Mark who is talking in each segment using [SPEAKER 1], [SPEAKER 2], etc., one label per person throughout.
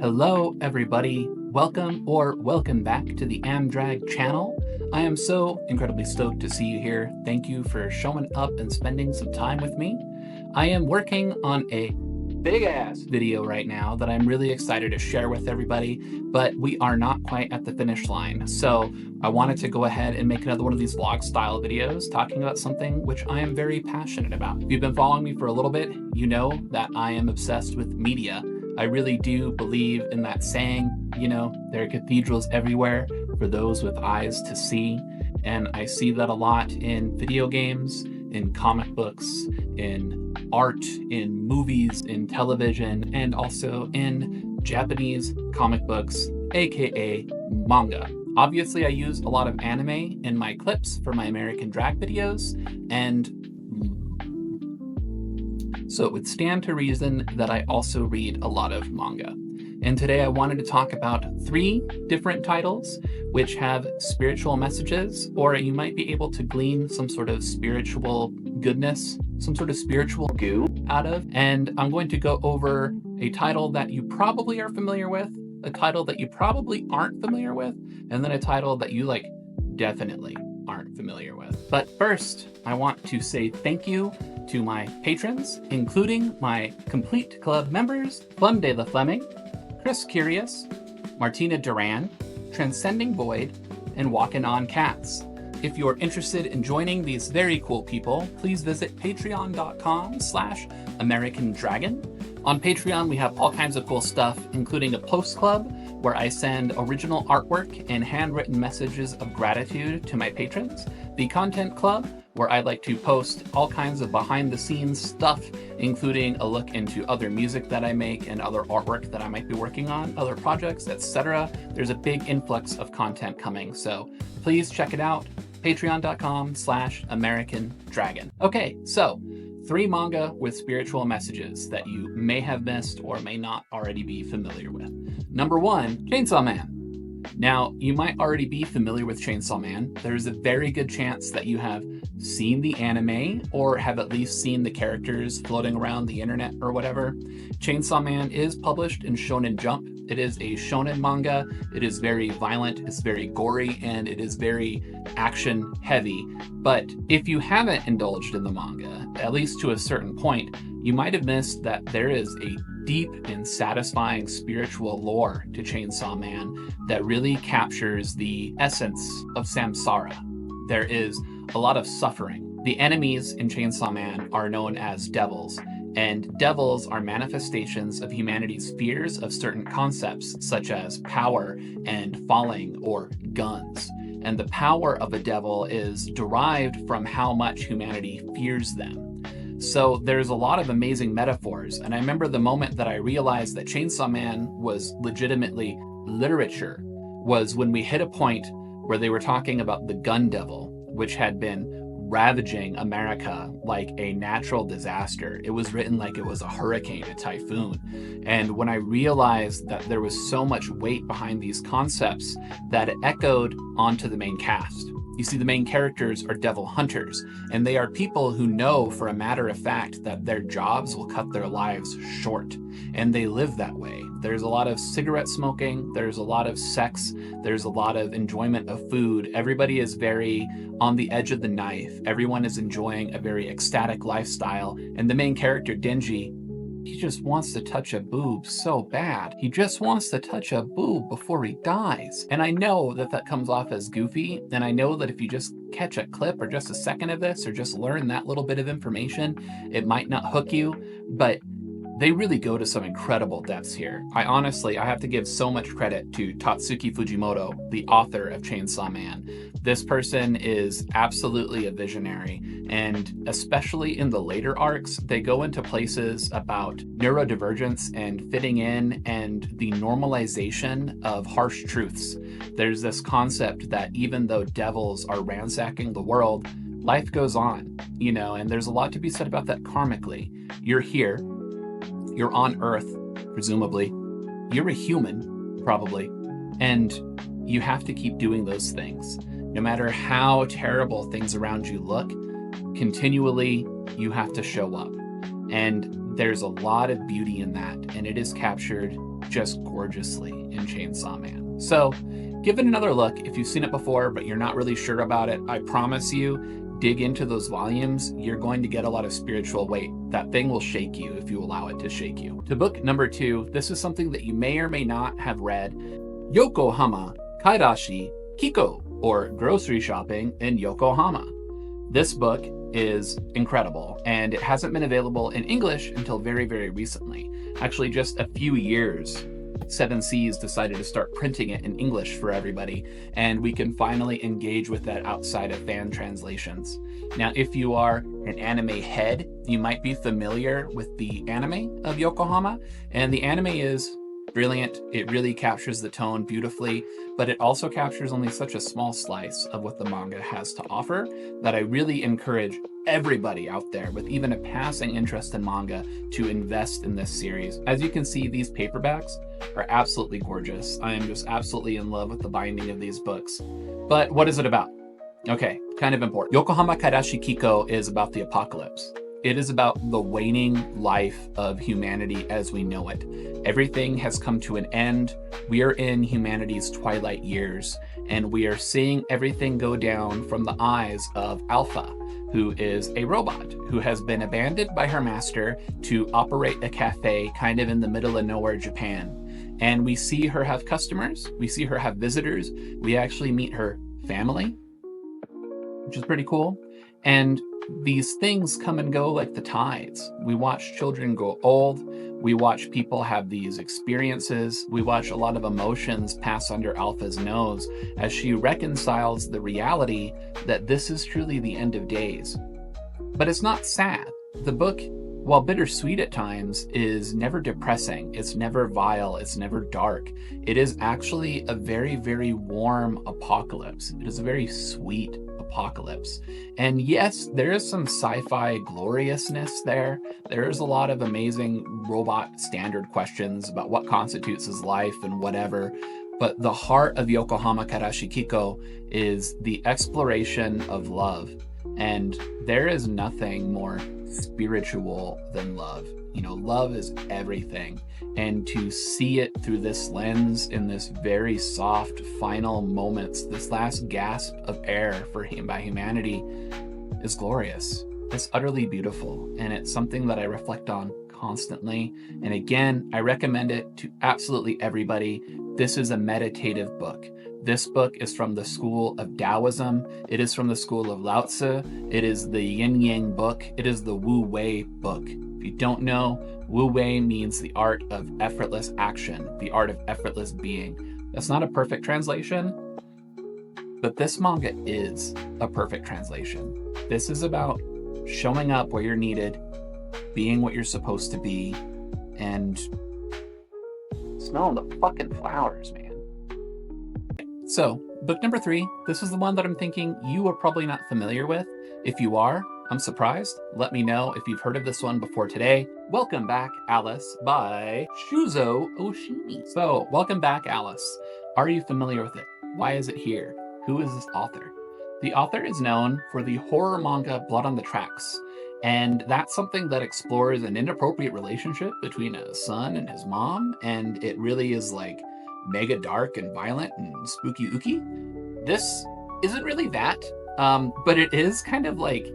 [SPEAKER 1] Hello, everybody. Welcome back to the Amdrag channel. I am so incredibly stoked to see you here. Thank you for showing up and spending some time with me. I am working on a big ass video right now that I'm really excited to share with everybody, but we are not quite at the finish line. So I wanted to go ahead and make another one of these vlog style videos talking about something which I am very passionate about. If you've been following me for a little bit, you know that I am obsessed with media. I really do believe in that saying, there are cathedrals everywhere for those with eyes to see. And I see that a lot in video games, in comic books, in art, in movies, in television, and also in Japanese comic books, aka manga. Obviously, I use a lot of anime in my clips for my American drag videos, and so it would stand to reason that I also read a lot of manga. And today I wanted to talk about 3 different titles which have spiritual messages, or you might be able to glean some sort of spiritual goodness, some sort of spiritual goo out of. And I'm going to go over a title that you probably are familiar with, a title that you probably aren't familiar with, and then a title that you definitely aren't familiar with. But first, I want to say thank you to my patrons, including my Complete Club members, Flem de la Fleming, Chris Curious, Martina Duran, Transcending Void, and Walkin' on Cats. If you're interested in joining these very cool people, please visit patreon.com/American Dragon. On Patreon, we have all kinds of cool stuff, including a post club where I send original artwork and handwritten messages of gratitude to my patrons, the content club, where I like to post all kinds of behind the scenes stuff, including a look into other music that I make and other artwork that I might be working on, other projects, etc. There's a big influx of content coming, so please check it out, patreon.com/American Dragon. Okay, so 3 manga with spiritual messages that you may have missed or may not already be familiar with. Number 1, Chainsaw Man. Now, you might already be familiar with Chainsaw Man. There's a very good chance that you have seen the anime or have at least seen the characters floating around the internet or whatever. Chainsaw Man is published in Shonen Jump. It is a shonen manga. It is very violent, it's very gory, and it is very action heavy. But if you haven't indulged in the manga, at least to a certain point, you might have missed that there is a deep and satisfying spiritual lore to Chainsaw Man that really captures the essence of samsara. There is a lot of suffering. The enemies in Chainsaw Man are known as devils, and devils are manifestations of humanity's fears of certain concepts such as power and falling or guns. And the power of a devil is derived from how much humanity fears them. So there's a lot of amazing metaphors, and I remember the moment that I realized that Chainsaw Man was legitimately literature was when we hit a point where they were talking about the gun devil, which had been ravaging America like a natural disaster. It was written like it was a hurricane, a typhoon. And when I realized that there was so much weight behind these concepts, that it echoed onto the main cast. You see, the main characters are devil hunters, and they are people who know for a matter of fact that their jobs will cut their lives short, and they live that way. There's a lot of cigarette smoking, there's a lot of sex, there's a lot of enjoyment of food. Everybody is very on the edge of the knife. Everyone is enjoying a very ecstatic lifestyle, and the main character, Denji, he just wants to touch a boob so bad. He just wants to touch a boob before he dies. And I know that that comes off as goofy, and I know that if you just catch a clip or just a second of this or just learn that little bit of information, it might not hook you, but they really go to some incredible depths here. I have to give so much credit to Tatsuki Fujimoto, the author of Chainsaw Man. This person is absolutely a visionary, and especially in the later arcs, they go into places about neurodivergence and fitting in and the normalization of harsh truths. There's this concept that even though devils are ransacking the world, life goes on, and there's a lot to be said about that karmically. You're here, you're on Earth, presumably. You're a human, probably. And you have to keep doing those things. No matter how terrible things around you look, continually you have to show up. And there's a lot of beauty in that, and it is captured just gorgeously in Chainsaw Man. So give it another look. If you've seen it before, but you're not really sure about it, I promise you, dig into those volumes. You're going to get a lot of spiritual weight. That thing will shake you if you allow it to shake you. To book number 2, this is something that you may or may not have read. Yokohama Kairashi Kiko, or Grocery Shopping in Yokohama. This book is incredible, and it hasn't been available in English until very, very recently. Actually, just a few years. 7 Seas decided to start printing it in English for everybody, and we can finally engage with that outside of fan translations. Now, if you are an anime head, you might be familiar with the anime of Yokohama, and the anime is brilliant. It really captures the tone beautifully, but it also captures only such a small slice of what the manga has to offer that I really encourage everybody out there with even a passing interest in manga to invest in this series. As you can see, these paperbacks are absolutely gorgeous. I am just absolutely in love with the binding of these books. But what is it about? Okay, kind of important. Yokohama Kairashi Kiko is about the apocalypse. It is about the waning life of humanity as we know it. Everything has come to an end. We are in humanity's twilight years, and we are seeing everything go down from the eyes of Alpha, who is a robot who has been abandoned by her master to operate a cafe kind of in the middle of nowhere, Japan. And we see her have customers, we see her have visitors, we actually meet her family, which is pretty cool. And these things come and go like the tides. We watch children grow old. We watch people have these experiences. We watch a lot of emotions pass under Alpha's nose as she reconciles the reality that this is truly the end of days. But it's not sad. The book, while bittersweet at times, is never depressing. It's never vile. It's never dark. It is actually a very, very warm apocalypse. It is a very sweet apocalypse. And yes, there is some sci-fi gloriousness there. There is a lot of amazing robot standard questions about what constitutes as life and whatever. But the heart of Yokohama Kairashi Kiko is the exploration of love. And there is nothing more spiritual than love. You know, love is everything. And to see it through this lens in this very soft final moments, this last gasp of air by humanity is glorious. It's utterly beautiful. And it's something that I reflect on constantly. And again, I recommend it to absolutely everybody. This is a meditative book. This book is from the school of Taoism. It is from the school of Lao Tzu. It is the Yin Yang book. It is the Wu Wei book. If you don't know, Wu Wei means the art of effortless action, the art of effortless being. That's not a perfect translation, but this manga is a perfect translation. This is about showing up where you're needed, being what you're supposed to be, and smelling the fucking flowers, man. So, book number 3, this is the one that I'm thinking you are probably not familiar with. If you are, I'm surprised. Let me know if you've heard of this one before today. Welcome Back, Alice by Shuzo Oshimi. So, welcome back, Alice. Are you familiar with it? Why is it here? Who is this author? The author is known for the horror manga Blood on the Tracks. And that's something that explores an inappropriate relationship between a son and his mom. And it really is like mega dark and violent and spooky ooky. This isn't really that, but it is kind of like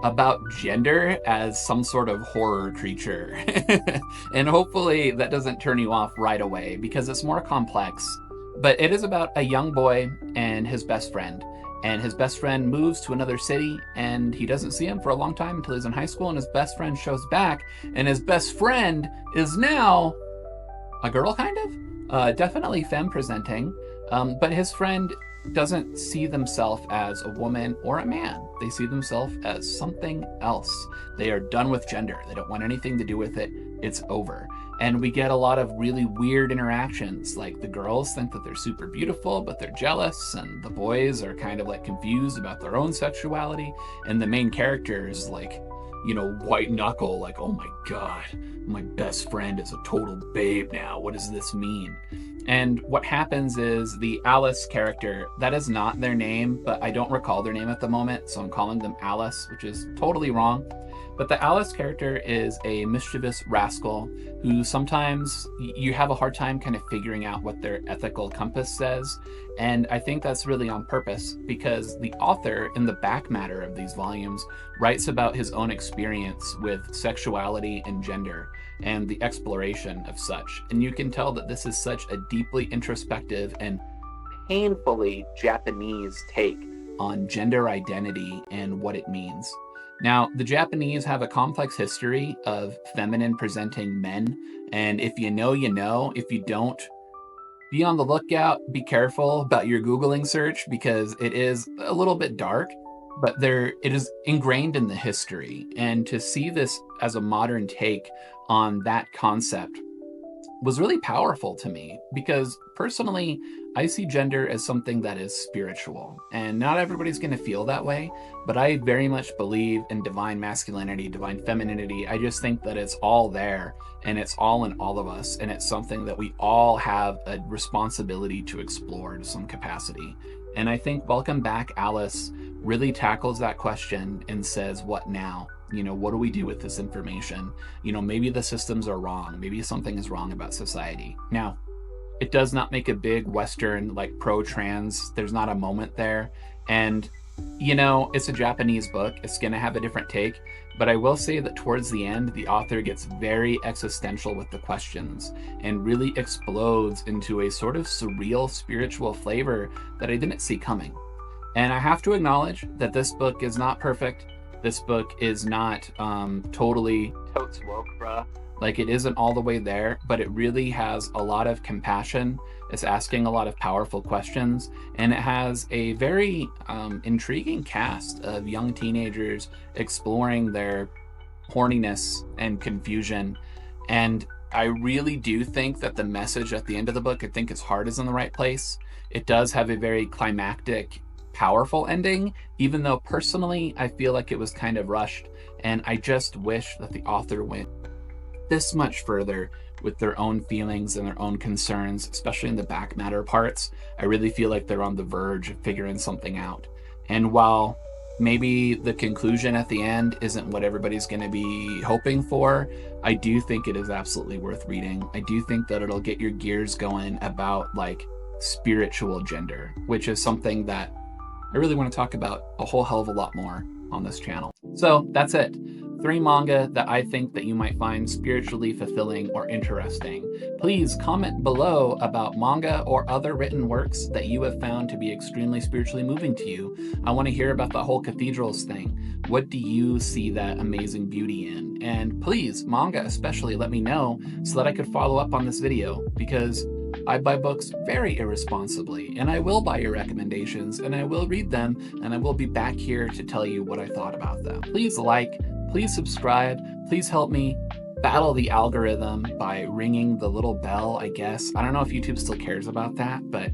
[SPEAKER 1] about gender as some sort of horror creature. And hopefully that doesn't turn you off right away because it's more complex. But it is about a young boy and his best friend. And his best friend moves to another city and he doesn't see him for a long time until he's in high school, and his best friend shows back, and his best friend is now a girl, kind of. Definitely femme presenting, but his friend doesn't see themselves as a woman or a man. They see themselves as something else. They are done with gender. They don't want anything to do with it. It's over. And we get a lot of really weird interactions. Like the girls think that they're super beautiful, but they're jealous. And the boys are kind of like confused about their own sexuality. And the main character is like, you know, white knuckle, like, oh my God, my best friend is a total babe now. What does this mean? And what happens is the Alice character, that is not their name, but I don't recall their name at the moment, so I'm calling them Alice, which is totally wrong. But the Alice character is a mischievous rascal who sometimes you have a hard time kind of figuring out what their ethical compass says. And I think that's really on purpose because the author in the back matter of these volumes writes about his own experience with sexuality and gender and the exploration of such. And you can tell that this is such a deeply introspective and painfully Japanese take on gender identity and what it means. Now, the Japanese have a complex history of feminine presenting men, and if you know, you know. If you don't, be on the lookout, be careful about your Googling search because it is a little bit dark, but it is ingrained in the history. And to see this as a modern take on that concept was really powerful to me because personally, I see gender as something that is spiritual, and not everybody's going to feel that way, but I very much believe in divine masculinity, divine femininity. I just think that it's all there and it's all in all of us, and it's something that we all have a responsibility to explore to some capacity. And I think Welcome Back, Alice really tackles that question and says, what now? What do we do with this information? Maybe the systems are wrong. Maybe something is wrong about society. Now, it does not make a big Western, like pro-trans. There's not a moment there. And, it's a Japanese book. It's going to have a different take. But I will say that towards the end, the author gets very existential with the questions and really explodes into a sort of surreal spiritual flavor that I didn't see coming. And I have to acknowledge that this book is not perfect. This book is not totally totes woke, bruh. Like, it isn't all the way there, but it really has a lot of compassion. It's asking a lot of powerful questions, and it has a very intriguing cast of young teenagers exploring their horniness and confusion. And I really do think that the message at the end of the book, I think its heart is in the right place. It does have a very climactic, powerful ending, even though personally I feel like it was kind of rushed, and I just wish that the author went this much further with their own feelings and their own concerns, especially in the back matter parts. I really feel like they're on the verge of figuring something out. And while maybe the conclusion at the end isn't what everybody's going to be hoping for, I do think it is absolutely worth reading. I do think that it'll get your gears going about like spiritual gender, which is something that I really want to talk about a whole hell of a lot more on this channel. So that's it. 3 manga that I think that you might find spiritually fulfilling or interesting. Please comment below about manga or other written works that you have found to be extremely spiritually moving to you. I want to hear about the whole cathedrals thing. What do you see that amazing beauty in? And please, manga especially, let me know so that I could follow up on this video, because I buy books very irresponsibly, and I will buy your recommendations, and I will read them, and I will be back here to tell you what I thought about them. Please like, please subscribe, please help me battle the algorithm by ringing the little bell, I guess. I don't know if YouTube still cares about that, but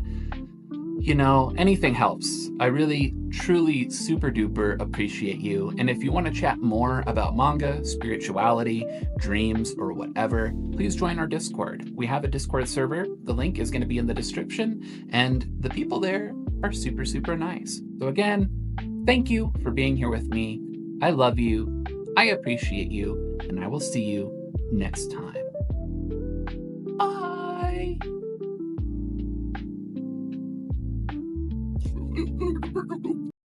[SPEAKER 1] anything helps. I really, truly, super duper appreciate you. And if you want to chat more about manga, spirituality, dreams, or whatever, please join our Discord. We have a Discord server. The link is going to be in the description, and the people there are super, super nice. So again, thank you for being here with me. I love you. I appreciate you, and I will see you next time.